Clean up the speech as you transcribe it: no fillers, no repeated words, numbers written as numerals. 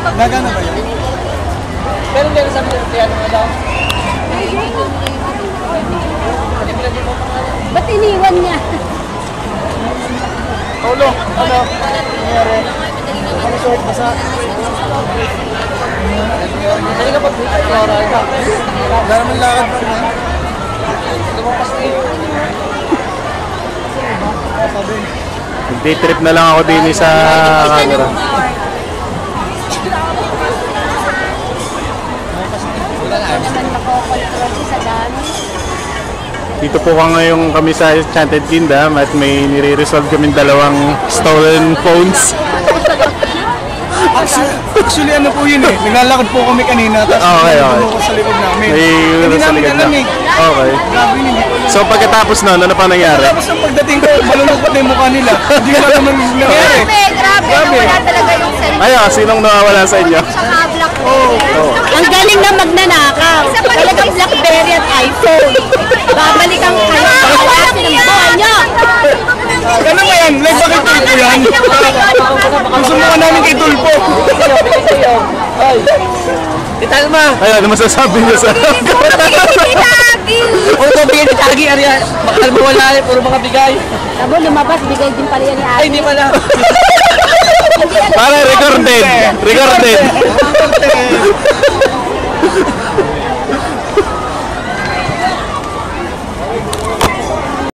Nagano ba yan? Pero meron sa mga kaya naman daw. Ba't iniwan niya? Paulo, ano? Nangyari? Ano short basa? Dali ka pag Wala naman lakad pa naman. lumapas na yun. Sabi. Day trip na lang ako din sa camera. Naman makokontrol sa dami. Dito po ngayon kami sa Enchanted Kingdom at may nire-resolve kami dalawang stolen phones. Actually, ano po yun eh. Naglalakad po kami kanina. Tapos Okay. ko sa likod namin. May Hindi sa namin likod alam na. eh. Okay. Grabe, hindi ko alam. So pagkatapos nun, ano pa nangyari? Tapos ang pagdating ko, malulungkot na yung mukha nila. Hindi ko alam naman nangyari. Grabe. Nawala talaga yung cellphone. Ayun, sinong nawawala sa inyo? Saka Blackberry. Ang galing na magnanakaw. Talagang Blackberry at iPhone. Babalik ang kayo. Wala ng buhay niyo. Ano ba yan? Like, bakit tulpo yan? Gusto mo ka namin kay tulpo. Ay! Italma! Ayun, ano masasabi niyo sa... Puro ko bigay ni Tagi, Arya. Bakal mo wala eh, puro mga bigay. Abo, lumabas. Bigay din pala yan ni Ay, hindi pala. Para recorded! Recorded!